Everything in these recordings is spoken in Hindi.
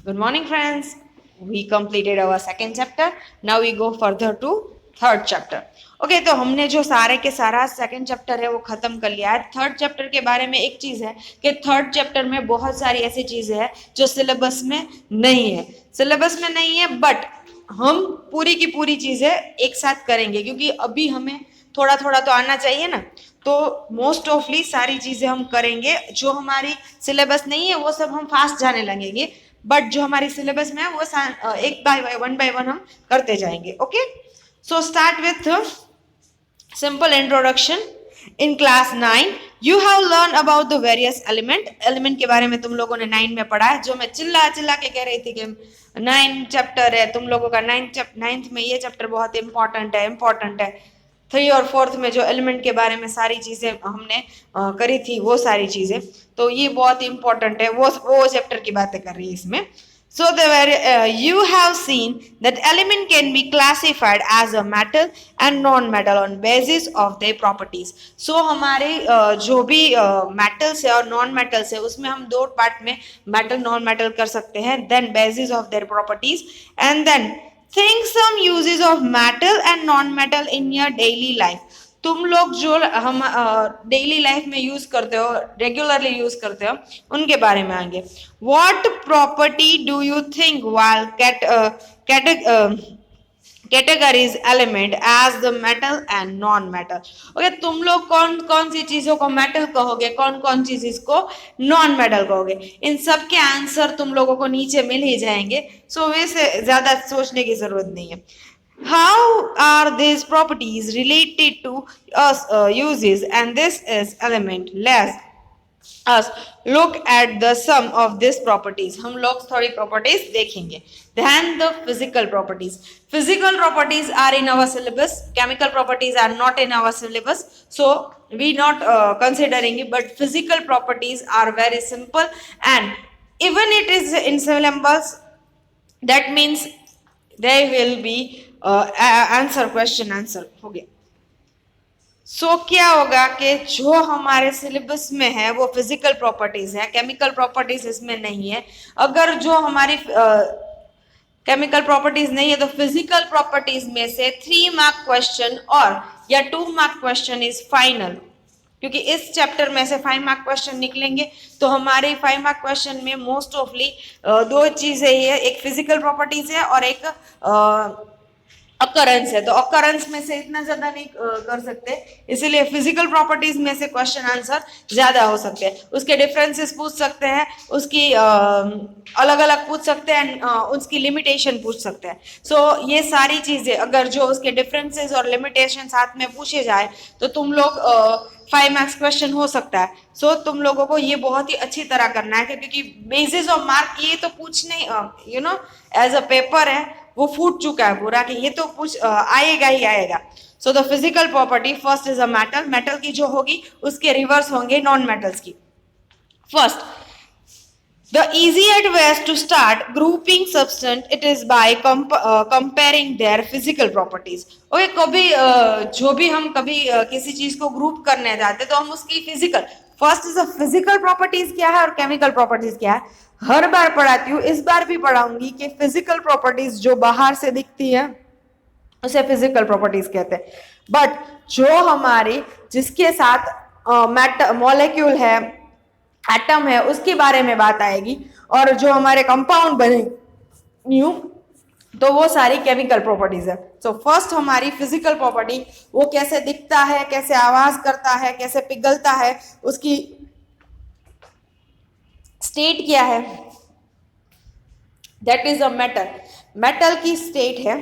Good morning, friends. We completed our second chapter. Now we go further to third chapter. Okay, तो हमने जो सारे के सारा सेकंड चैप्टर है वो खत्म कर लिया है. थर्ड चैप्टर के बारे में एक चीज है कि थर्ड चैप्टर में बहुत सारी ऐसी चीजें हैं जो सिलेबस में नहीं है. सिलेबस में नहीं है बट हम पूरी की पूरी चीजें एक साथ करेंगे क्योंकि अभी हमें थोड़ा थोड़ा तो आना चाहिए ना. तो मोस्ट ऑफली सारी चीजें हम करेंगे. जो हमारी सिलेबस नहीं है वो सब हम फास्ट जाने लगेंगे, बट जो हमारी सिलेबस में है वो एक बाय वन हम करते जाएंगे. Okay, so start with simple introduction. In class 9 you have learn about the various element. Element के बारे में तुम लोगों ने 9 में पढ़ा है. जो मैं चिल्ला चिल्ला के कह रही थी कि 9 चैप्टर है तुम लोगों का. 9th में ये चैप्टर बहुत इंपॉर्टेंट है. 3 और 4th में जो एलिमेंट के बारे में सारी चीजें हमने करी थी वो सारी चीजें, तो ये बहुत इंपॉर्टेंट है. वो चैप्टर की बातें कर रही है इसमें. So you have seen that element can be classified as a metal and non-metal on basis of their properties. So हमारे जो भी metals है और non-metals है उसमें हम दो पार्ट में metal non-metal कर सकते हैं. Then basis of their properties and then think some uses of metal and non-metal in your daily life. तुम लोग जो हम डेली लाइफ में यूज करते हो, रेगुलरली यूज करते हो, उनके बारे में आएंगे. What property do you think while categories element as the metal and non metal. Okay, तुम लोग कौन कौन सी चीजों को मेटल कहोगे, कौन कौन सी चीज को नॉन मेटल कहोगे. इन सब के आंसर तुम लोगों को नीचे मिल ही जाएंगे. सो वैसे ज्यादा सोचने की जरूरत नहीं है. How are these properties related to us uses, and this is element. Let's us look at the sum of these properties. हम लोग थोड़ी properties देखेंगे. Then the physical properties. Physical properties are in our syllabus. Chemical properties are not in our syllabus, so we not considering it. But physical properties are very simple, and even it is in syllabus, that means there will be answer question answer हो गया. सो क्या होगा कि जो हमारे सिलेबस में है वो फिजिकल प्रॉपर्टीज है, केमिकल प्रॉपर्टीज इसमें नहीं है. अगर जो हमारी केमिकल प्रॉपर्टीज नहीं है तो फिजिकल प्रॉपर्टीज में से 3 मार्क क्वेश्चन और या 2 मार्क क्वेश्चन इज फाइनल. क्योंकि इस चैप्टर में से 5 मार्क क्वेश्चन निकलेंगे तो हमारे 5 मार्क क्वेश्चन में मोस्ट ऑफली दो चीजें ही है, एक फिजिकल प्रॉपर्टीज है और एक अकरेंस है. तो अकरेंस में से इतना ज्यादा नहीं कर सकते, इसीलिए फिजिकल प्रॉपर्टीज में से क्वेश्चन आंसर ज्यादा हो सकते हैं. उसके डिफरेंसेस पूछ सकते हैं, उसकी अलग अलग पूछ सकते हैं, उसकी लिमिटेशन पूछ सकते हैं. सो ये सारी चीजें अगर जो उसके डिफरेंसेस और लिमिटेशन साथ में पूछे जाए तो तुम लोग 5 मार्क्स क्वेश्चन हो सकता है. सो तुम लोगों को ये बहुत ही अच्छी तरह करना है क्योंकि बेसिस ऑफ मार्क ये तो पूछने एज अ पेपर है वो फूट चुका है पूरा कि ये तो पूछ आएगा ही आएगा. So the physical property first is a metal. Metal की जो होगी उसके रिवर्स होंगे नॉन मेटल्स की. First, the easiest way to start grouping substance it is by comparing their physical properties. Okay, कभी जो भी हम कभी किसी चीज को ग्रुप करने जाते तो हम उसकी physical first is physical properties क्या है और केमिकल प्रॉपर्टीज क्या है. हर बार पढ़ाती हूँ, इस बार भी पढ़ाऊंगी कि फिजिकल प्रॉपर्टीज जो बाहर से दिखती है उसे फिजिकल प्रॉपर्टीज कहते हैं. बट जो हमारी जिसके साथ मॉलिक्यूल है, एटम है, उसके बारे में बात आएगी और जो हमारे कंपाउंड बने न्यू तो वो सारी केमिकल प्रॉपर्टीज है. सो फर्स्ट हमारी फिजिकल प्रॉपर्टी, वो कैसे दिखता है, कैसे आवाज करता है, कैसे पिघलता है, उसकी स्टेट क्या है, that is a metal. Metal की स्टेट है.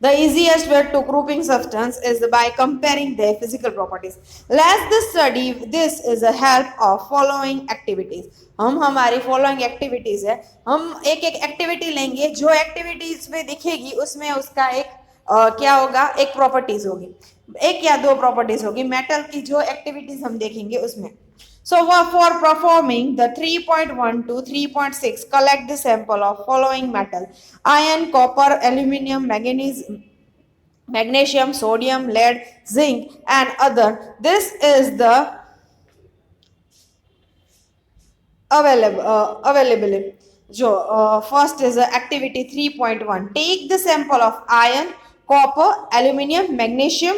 The easiest way to grouping substance is by comparing their physical properties. Let's study this is a help of following activities. हम हमारी फॉलोइंग एक्टिविटीज है, हम एक एक एक्टिविटी लेंगे. जो एक्टिविटीज में दिखेगी उसमें उसका एक क्या होगा, एक प्रॉपर्टीज होगी, एक या दो प्रॉपर्टीज होगी. मेटल की जो एक्टिविटीज हम देखेंगे उसमें. So for performing the 3.1 to 3.6, collect the sample of following metal: iron, copper, aluminium, magnesium, sodium, lead, zinc, and other. This is the available. जो first is activity 3.1, take the sample of iron, copper, aluminium, magnesium,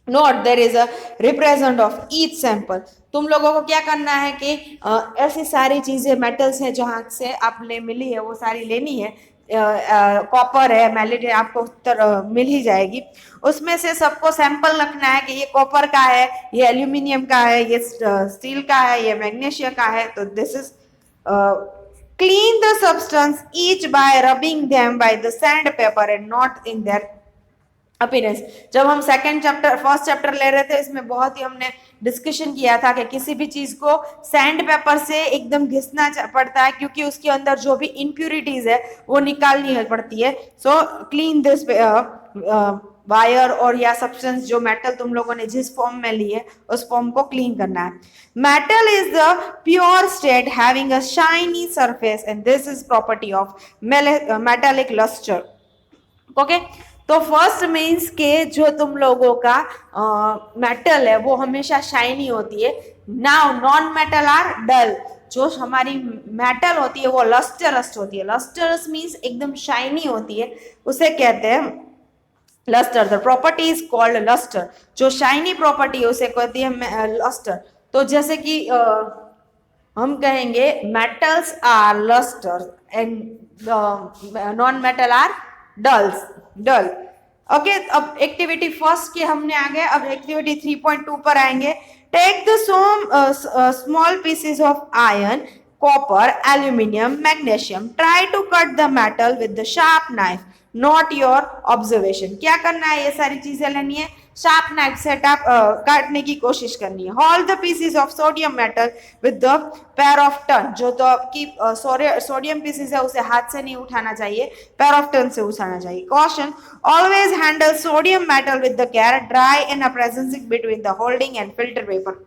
note there is a represent of each sample. तुम लोगों को क्या करना है कि ऐसी सारी चीजें मेटल्स हैं जहां से आपने मिली है वो सारी लेनी है। कॉपर है, मैलेट है, आपको मिल ही जाएगी। उसमें से सबको सैंपल रखना है कि ये कॉपर का है, ये एल्यूमिनियम का है, ये स्टील का है, ये मैग्नीशियम का है। तो this is clean the substance each by rubbing them by the sandpaper and not in their appearance. जब हम फर्स्ट चैप्टर ले रहे थे, इसमें बहुत ही हमने डिस्कशन किया था कि किसी भी चीज को सैंड पेपर से एकदम घिसना पड़ता है, क्योंकि उसके अंदर जो भी इम्प्यूरिटीज है वो निकालनी पड़ती है। सो क्लीन दिस वायर और या सब्सटेंस, जो मेटल तुम लोगों ने जिस फॉर्म में ली है उस फॉर्म को क्लीन करना है। Metal is the pure state having a shiny surface and this is property of metallic lustre. Okay, तो फर्स्ट मीन्स के जो तुम लोगों का मेटल है वो हमेशा शाइनी होती है। नाउ नॉन मेटल आर डल। जो हमारी मेटल होती है वो लस्टरस होती है। लस्टरस मीन्स एकदम शाइनी होती है, उसे कहते हैं lustre. The property is called lustre. जो शाइनी प्रॉपर्टी है उसे कहती है लस्टर। तो जैसे कि हम कहेंगे metals are lustre and non metal are dull. Okay, अब एक्टिविटी फर्स्ट के हमने आ गए। अब एक्टिविटी 3.2 पर आएंगे। Take the small pieces of iron, copper, aluminium, magnesium, try to cut the metal with the sharp knife, not your observation. क्या करना है, ये सारी चीजें लेनी है, शार्प नाइफ से काटने की कोशिश करनी है। Hold the pieces of sodium metal with the pair of turn. जो तो आपकी सोडियम पीसेस है उसे हाथ से नहीं उठाना चाहिए, पैर ऑफ टर्न से उठाना चाहिए। Caution, always handle sodium metal with the care, dry in a presence between the holding and filter paper.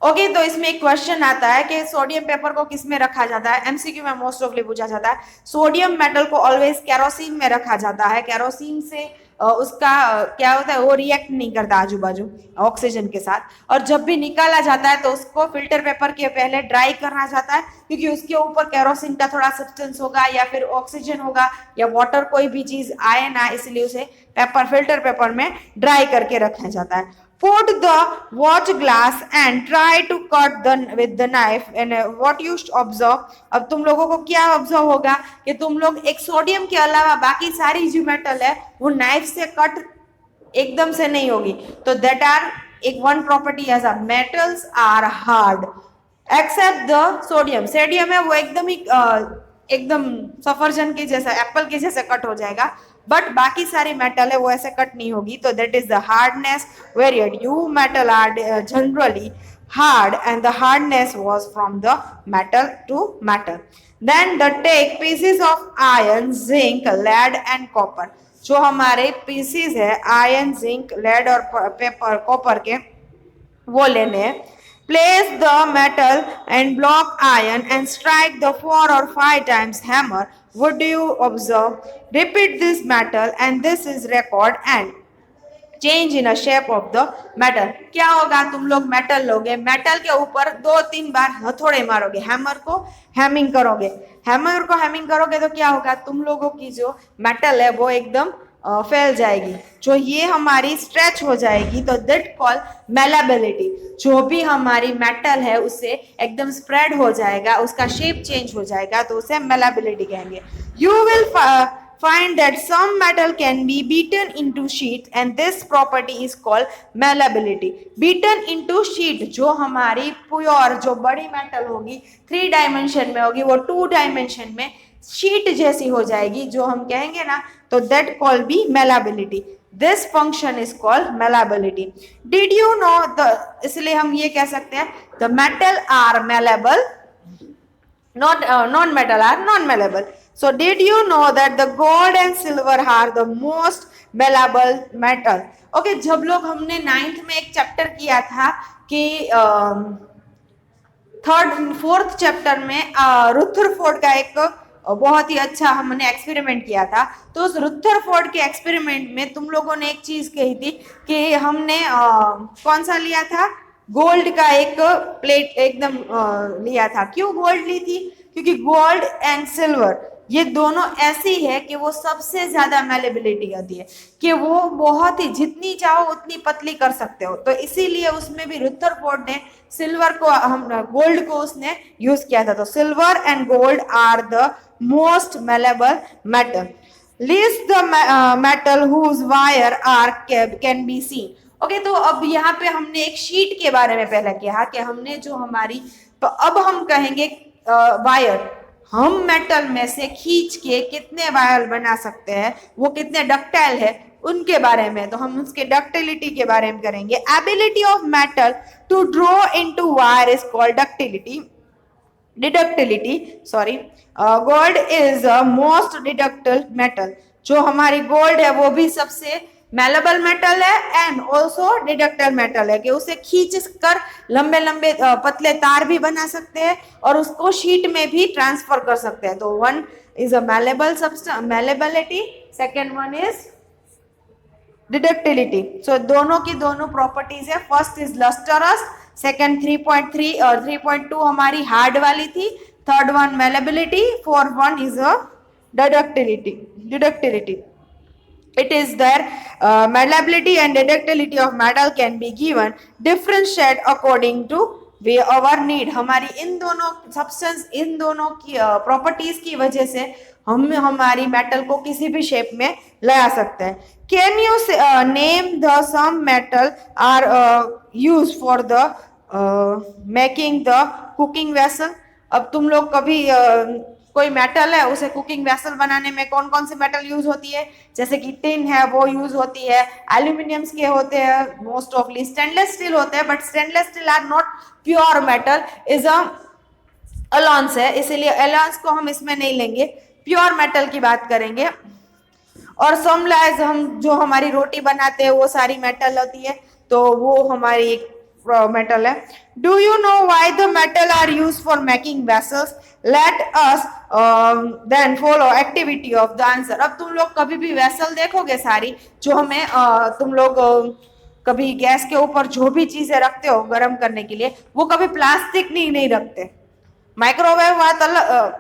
Okay, तो इसमें एक क्वेश्चन आता है कि सोडियम पेपर को किस में रखा जाता है। एमसीक्यू में मोस्ट ऑफली पूछा जाता है। सोडियम मेटल को ऑलवेज केरोसिन में रखा जाता है। केरोसिन से उसका क्या होता है, वो रिएक्ट नहीं करता आजू बाजू ऑक्सीजन के साथ, और जब भी निकाला जाता है तो उसको फिल्टर पेपर के पहले ड्राई करना जाता है, क्योंकि उसके ऊपर केरोसिन का थोड़ा सब्सटेंस होगा या फिर ऑक्सीजन होगा या वाटर, कोई भी चीज आए ना, इसलिए उसे फिल्टर पेपर में ड्राई करके रखा जाता है। Put the watch glass and try to cut with the knife and what you observe। अब तुम लोगों को क्या ऑब्जर्व होगा कि तुम लोग एक सोडियम के अलावा बाकी सारी जो मेटल है वो नाइफ से कट एकदम से नहीं होगी। तो दैट आर एक one property as a metals are hard except the sodium. Sodium है वो एकदम सफरजन के जैसा, एप्पल के जैसे कट हो जाएगा, बट बाकी सारी मेटल है वो ऐसे कट नहीं होगी। तो that is the hardness variate. You metal are generally hard and the hardness was from the metal to metal. Then the take pieces of iron, zinc, lead and copper। जो हमारे पीसीज है आयरन, जिंक, लेड और पेपर कॉपर के, वो लेने हैं। Place the metal and block iron and strike the 4 or 5 times hammer. Would you observe? Repeat this metal and this is record and change in a shape of the metal. क्या होगा, तुम लोग मेटल लोगे, मेटल के ऊपर 2-3 बार हथौड़े मारोगे, हैमर को हैमिंग करोगे। हैमर को हैमिंग करोगे तो क्या होगा, तुम लोगों की जो मेटल है वो एकदम फैल जाएगी, जो ये हमारी स्ट्रेच हो जाएगी। तो दैट कॉल मेलाबिलिटी। जो भी हमारी मेटल है उससे एकदम स्प्रेड हो जाएगा, उसका शेप चेंज हो जाएगा, तो उसे मेलाबिलिटी कहेंगे। You will find that some metal can be beaten into sheets and this property is called malleability। beaten into sheet, जो हमारी प्योर जो बड़ी मेटल होगी 3 डायमेंशन में होगी, वो 2 डायमेंशन में शीट जैसी हो जाएगी, जो हम कहेंगे ना, तो that call be malleability। this function is called malleability। did you know the, इसलिए हम ये कह सकते हैं the metal are malleable, not non-metal are non-malleable। So did you know that the gold and silver are the most malleable metal? Okay, जब लोग हमने 9th में एक चैप्टर किया था कि 4th चैप्टर में रुथरफोर्ड का एक बहुत ही अच्छा हमने एक्सपेरिमेंट किया था। तो उस रुथरफोर्ड के एक्सपेरिमेंट में तुम लोगों ने एक चीज कही थी कि हमने कौन सा लिया था, गोल्ड का एक प्लेट एकदम लिया था। क्यों गोल्ड ली थी, क्योंकि गोल्ड एंड सिल्वर ये दोनों ऐसी है कि वो सबसे ज्यादा मेलेबिलिटी आती है, कि वो बहुत ही जितनी चाहो उतनी पतली कर सकते हो। तो इसीलिए उसमें भी रुदरफोर्ड ने सिल्वर को, हम गोल्ड को उसने यूज किया था। तो silver and gold are the most malleable metal, least the metal whose wire are can be seen. Okay, तो अब यहाँ पे हमने एक शीट के बारे में पहले किया कि हमने जो हमारी, तो अब हम कहेंगे वायर, हम मेटल में से खींच के कितने वायर बना सकते हैं, वो कितने डक्टाइल है उनके बारे में। तो हम उसके डक्टिलिटी के बारे में करेंगे। Ability of metal to draw into wire is called ductility, sorry. Gold is most ductile metal, जो हमारी गोल्ड है वो भी सबसे मेलेबल मेटल है एंड ऑल्सो डिडक्टाइल मेटल है, कि उसे खींच कर लंबे लंबे पतले तार भी बना सकते हैं और उसको शीट में भी ट्रांसफर कर सकते हैं। तो one is a malleable substance, malleability, second one is ductility. So दोनों की दोनों प्रॉपर्टीज है। फर्स्ट इज लस्टरस, सेकेंड 3.3 और 3.2 हमारी हार्ड वाली थी, third one malleability, fourth one is a ductility. It is their malleability and ductility of metal can be given differentiate according to our need। हमारी इन दोनों सब्सटेंस, इन दोनों की प्रॉपर्टीज की वजह से हम हमारी मेटल को किसी भी शेप में ला सकते हैं। Can you name the some metal are use for the making the cooking vessel. अब तुम लोग कभी कोई मेटल है उसे कुकिंग वेसल बनाने में कौन कौन सी मेटल यूज होती है, जैसे कि टिन है वो यूज होती है, एल्यूमिनियम्स के होते हैं मोस्ट ऑफली, स्टेनलेस स्टील होते हैं, but stainless steel are not pure metal, is a alloys है, इसीलिए अलॉन्स को हम इसमें नहीं लेंगे, प्योर मेटल की बात करेंगे। और समलाइज, हम जो हमारी रोटी बनाते हैं वो सारी मेटल होती है, तो वो हमारी एक मेटल है। Do you know why the metal are use for making vessels, let us then follow activity of the answer. अब तुम लोग कभी भी वेसल देखोगे सारी जो हमें तुम लोग कभी गैस के ऊपर जो भी चीजें रखते हो गर्म करने के लिए, वो कभी प्लास्टिक नहीं रखते। माइक्रोवेव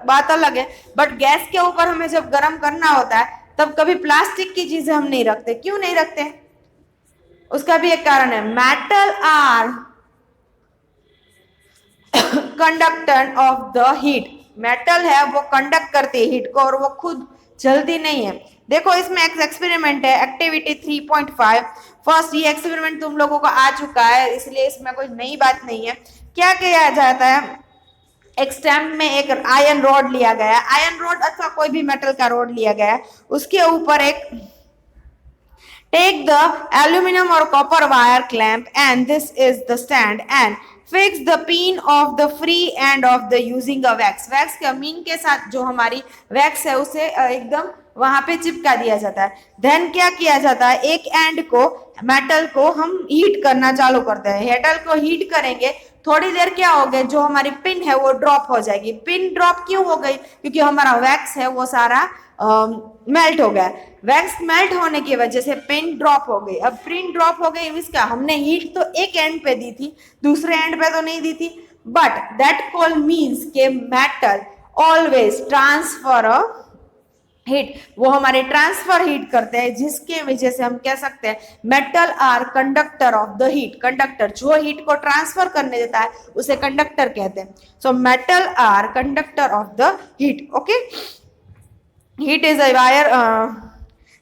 बात अलग है, बट गैस के ऊपर हमें जब गर्म करना होता है तब कभी प्लास्टिक की चीजें हम नहीं रखते। क्यों नहीं रखते? उसका भी एक कारण है, metal are conductor of the heat. Metal है वो कंडक्ट करती है हीट को और वो खुद जल्दी नहीं है। देखो इसमें एक एक्सपेरिमेंट है, एक्टिविटी 3.5। फर्स्ट ये एक्सपेरिमेंट तुम लोगों को आ चुका है, इसलिए इसमें कोई नई बात नहीं है। क्या किया जाता है, एक स्टैम्प में एक आयरन रॉड लिया गया, आयरन रॉड अथवा कोई भी मेटल का रॉड लिया गया, उसके ऊपर एक टेक द एल्यूमिनियम और copper wire clamp and this is the stand and fix the pin of the free end of the using a wax. Wax के मीन के साथ जो हमारी वैक्स है उसे एकदम वहां पे चिपका दिया जाता है। देन क्या किया जाता है, एक एंड को मेटल को हम हीट करना चालू करते हैं। मेटल को हीट करेंगे, थोड़ी देर क्या हो गया, जो हमारी पिन है वो ड्रॉप हो जाएगी। पिन ड्रॉप क्यों हो गई? क्योंकि हमारा वैक्स है वो सारा मेल्ट हो गया। वैक्स मेल्ट होने की वजह से पिन ड्रॉप हो गई। अब पिन ड्रॉप हो गई इसका हमने हीट तो एक एंड पे दी थी, दूसरे एंड पे तो नहीं दी थी, बट दैट कॉल मीन्स के मेटल ऑलवेज ट्रांसफर हीट, वो हमारे ट्रांसफर हीट करते हैं, जिसके वजह से हम कह सकते हैं metal are conductor of the heat. Conductor जो हीट को ट्रांसफर करने देता है उसे कंडक्टर कहते हैं। So metal are conductor of the heat. Okay, heat is a wire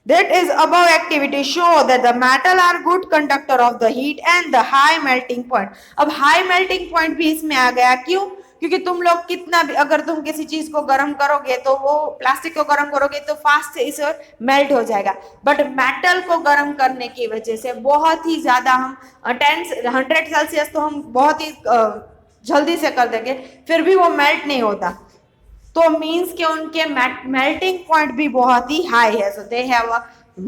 that is above activity show that the metal are good conductor of the heat and the high melting point। अब high melting point भी इसमें आ गया, क्यों? क्योंकि तुम लोग कितना भी, अगर तुम किसी चीज को गर्म करोगे तो वो प्लास्टिक को गर्म करोगे तो फास्ट से इसे मेल्ट हो जाएगा, बट मेटल को गर्म करने की वजह से बहुत ही ज्यादा हम 100 सेल्सियस तो हम बहुत ही जल्दी से कर देंगे, फिर भी वो मेल्ट नहीं होता। तो मीन्स के उनके मेल्टिंग पॉइंट भी बहुत ही हाई है। So they have a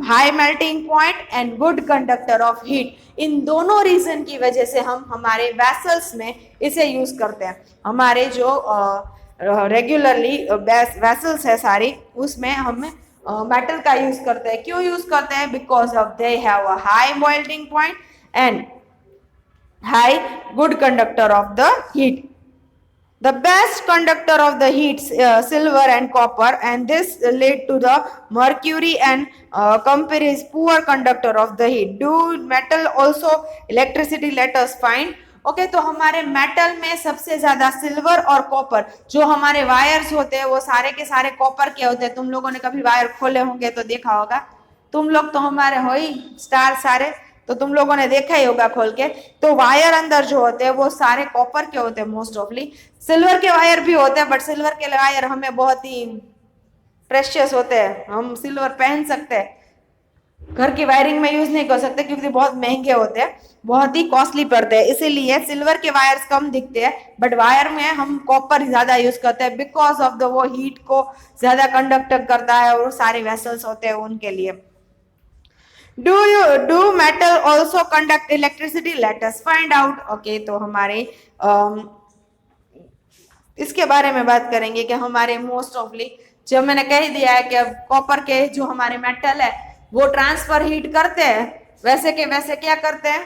high melting point and good conductor of heat. इन दोनों रीजन की वजह से हम हमारे वेसल्स में इसे यूज करते हैं। हमारे जो रेगुलरली वेसल्स है सारी, उसमें हम मेटल का यूज करते हैं। क्यों यूज करते हैं? Because of they have a high melting point and high good conductor of the heat. The best conductor of the heat, silver and copper, and this led to the mercury and copper is poor conductor of the heat. Do metal also electricity? Let us find. Okay तो हमारे मेटल में सबसे ज्यादा सिल्वर और कॉपर, जो हमारे वायर्स होते हैं वो सारे के सारे कॉपर के होते हैं। तुम लोगों ने कभी वायर खोले होंगे तो देखा होगा, तुम लोग तो हमारे हो ही स्टार सारे, तो तुम लोगों ने देखा ही होगा खोल के। तो वायर अंदर जो होते हैं वो सारे कॉपर के होते हैं मोस्ट ऑफली। सिल्वर के वायर भी होते हैं, बट सिल्वर के वायर हमें बहुत ही प्रेशियस होते हैं, हम सिल्वर पहन सकते हैं, घर की वायरिंग में यूज नहीं कर सकते क्योंकि बहुत महंगे होते हैं, बहुत ही कॉस्टली पड़ते हैं, इसीलिए सिल्वर के वायर्स कम दिखते हैं, बट वायर में हम कॉपर ज्यादा यूज करते हैं बिकॉज ऑफ द वो हीट को ज्यादा कंडक्ट करता है और सारे वेसल्स होते हैं उनके लिए। do metal also conduct electricity? Let us find out. Okay तो हमारे इसके बारे में बात करेंगे कि हमारे मोस्ट ऑफली जो मैंने कह दिया है कि कॉपर के जो हमारे मेटल है वो ट्रांसफर हीट करते हैं, वैसे के वैसे क्या करते हैं,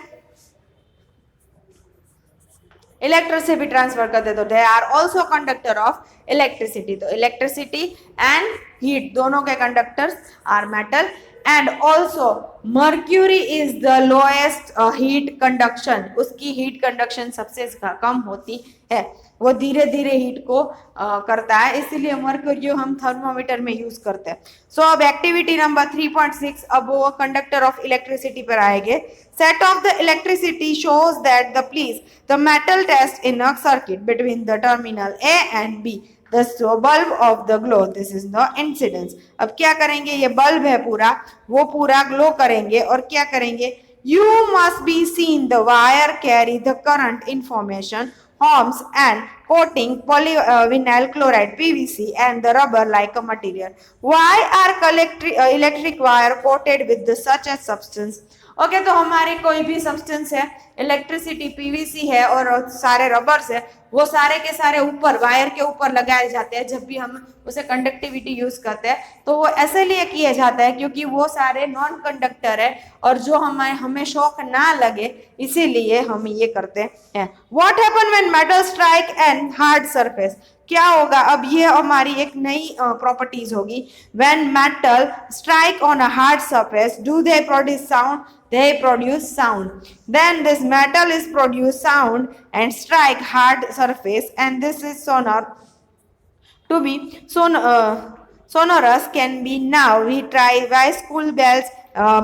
इलेक्ट्रिसिटी ट्रांसफर करते, तो they are also conductor of electricity. तो इलेक्ट्रिसिटी एंड हीट दोनों के conductors are metal. And also mercury is the lowest heat conduction, उसकी हीट कंडक्शन सबसे कम होती है, वो धीरे धीरे हीट को करता है, इसीलिए मर्क्यूरी हम थर्मोमीटर में यूज करते हैं। सो अब एक्टिविटी नंबर 3.6, अब वो कंडक्टर ऑफ इलेक्ट्रिसिटी पर आएंगे। Set of the electricity shows that the please the metal test in a circuit between the terminal A and B the bulb of the glow, this is the incidence। अब क्या करेंगे, ये बल्ब है पूरा, वो पूरा ग्लो करेंगे और क्या करेंगे, you must be seen the wire carry the current information homes and coating polyvinyl chloride PVC and the rubber like a material। Why are electric wire coated with the such a substance? Okay तो हमारे कोई भी सब्सटेंस है, इलेक्ट्रिसिटी पीवीसी है और सारे रबर्स है, वो सारे के सारे ऊपर वायर के ऊपर लगाए जाते हैं जब भी हम उसे कंडक्टिविटी यूज करते हैं। तो वो ऐसे लिए किया जाता है क्योंकि वो सारे नॉन कंडक्टर है और जो हमें शॉक ना लगे, इसीलिए हम ये करते हैं। What happen when metal strike an hard surface? क्या होगा, अब ये हमारी एक नई प्रॉपर्टीज होगी। When metal strike on a hard surface, do they produce sound? They produce sound. Then this metal is produce sound and strike hard surface, and this is sonar. To be sonorous can be now we try why school bells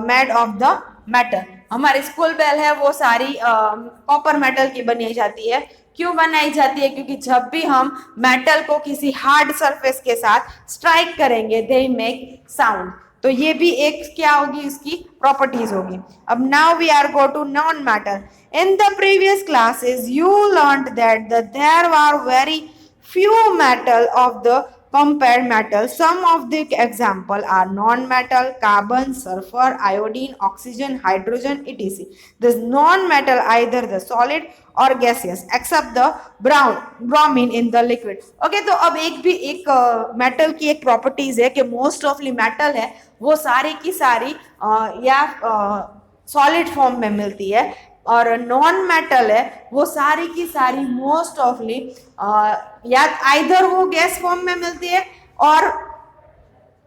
made of the metal। हमारी स्कूल बेल है वो सारी कॉपर मेटल की बनी जाती है। क्यों बनाई जाती है? क्योंकि जब भी हम मेटल को किसी हार्ड सरफेस के साथ स्ट्राइक करेंगे दे मेक साउंड। तो ये भी एक क्या होगी, इसकी प्रॉपर्टीज होगी। अब now we are go to non matter. In the previous classes you learned that there are very few metal of the compared metal. Some of the example are non-metal, carbon, sulfur, iodine, oxygen, hydrogen, etc. This non-metal either the solid or gaseous except the bromine in the liquid। Okay, तो अब एक मेटल की एक प्रॉपर्टीज है कि मोस्ट ऑफली मेटल है वो सारी की सारी या सॉलिड फॉर्म में मिलती है और नॉन मेटल है वो सारी की सारी मोस्ट ऑफली या आइदर वो गैस फॉर्म में मिलती है और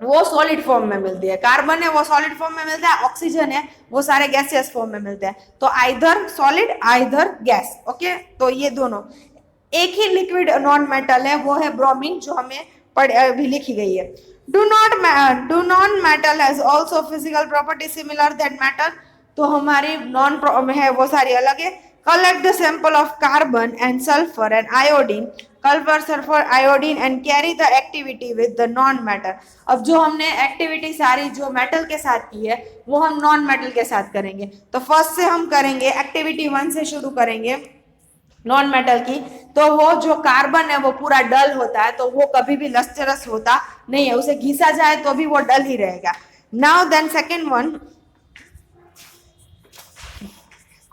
वो सॉलिड फॉर्म में मिलती है। कार्बन है वो सॉलिड फॉर्म में मिलता है, ऑक्सीजन है वो सारे गैसियस फॉर्म में मिलते हैं। तो either solid either gas. Okay तो ये दोनों एक ही लिक्विड नॉन मेटल है, वो है ब्रोमीन जो हमें अभी लिखी गई है। Do non metal has also physical property similar that metal. तो हमारी नॉन है वो सारी अलग है। Collect the sample of carbon and sulphur and iodine, culture sulphur iodine and carry the activity with the non metal. अब जो हमने एक्टिविटी सारी जो मेटल के साथ की है वो हम नॉन मेटल के साथ करेंगे। तो फर्स्ट से हम करेंगे एक्टिविटी 1 से शुरू करेंगे नॉन मेटल की। तो वो जो कार्बन है वो पूरा डल होता है, तो वो कभी भी लस्टरस होता नहीं है, उसे घिसा जाए तो भी वो डल ही रहेगा। Now then second one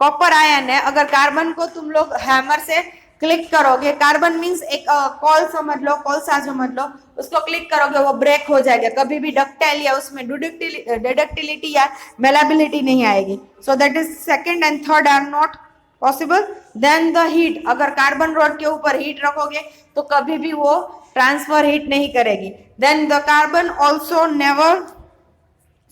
copper ion है। अगर कार्बन को तुम लोग हैमर से क्लिक करोगे, कार्बन मींस एक कॉल समझ लो, कोलसा समझ लो, उसको क्लिक करोगे वो ब्रेक हो जाएगा, कभी भी डक्टाइल या उसमें डिडक्टिलिटी या मेलाबिलिटी नहीं आएगी। So that is second and third are not possible. Then the heat, अगर कार्बन रॉड के ऊपर हीट रखोगे तो कभी भी वो ट्रांसफर हीट नहीं करेगी। Then the carbon also never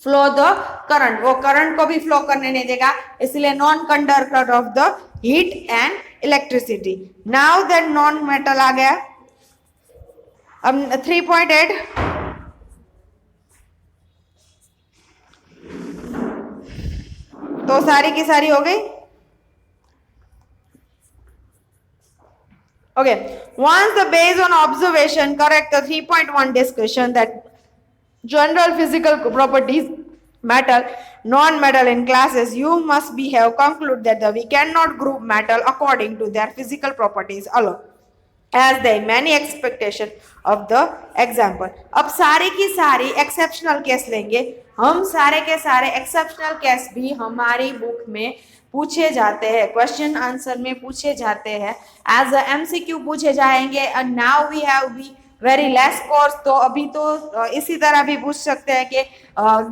flow the current, वो करंट को भी फ्लो करने नहीं देगा, इसलिए non conductor of the heat and electricity. Now that non metal आ गया। अब 3.8 तो सारी की सारी हो गई। Okay, once the based on observation correct the 3.1 discussion that general physical properties metal non-metal in classes, you must be have conclude that we cannot group metal according to their physical properties alone as they many expectation of the example। अब सारे की सारी एक्सेप्शनल केस लेंगे हम, सारे के सारे एक्सेप्शनल केस भी हमारी बुक में पूछे जाते हैं, क्वेश्चन आंसर में पूछे जाते हैं, एज अ एमसीक्यू पूछे जाएंगे। And now we have be very less course, तो अभी तो इसी तरह भी पूछ सकते हैं कि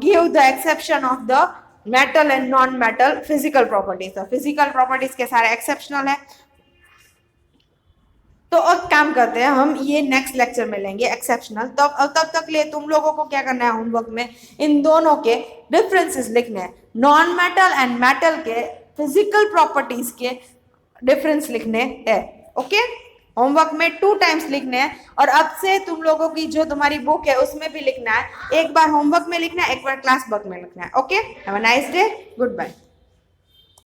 give the exception of the metal and non metal physical properties. Physical properties के सारे एक्सेप्शनल है। तो अब काम करते हैं हम, ये नेक्स्ट लेक्चर में लेंगे एक्सेप्शनल। तब तक लिए तुम लोगों को क्या करना है, होमवर्क में इन दोनों के डिफरेंसेस लिखने हैं, नॉन मेटल एंड मेटल के फिजिकल प्रॉपर्टीज के डिफरेंस लिखने हैं। ओके, होमवर्क में 2 टाइम्स लिखने हैं, और अब से तुम लोगों की जो तुम्हारी बुक है उसमें भी लिखना है, एक बार होमवर्क में लिखना है, एक बार क्लास वर्क में लिखना है। Okay, have a nice day, good bye.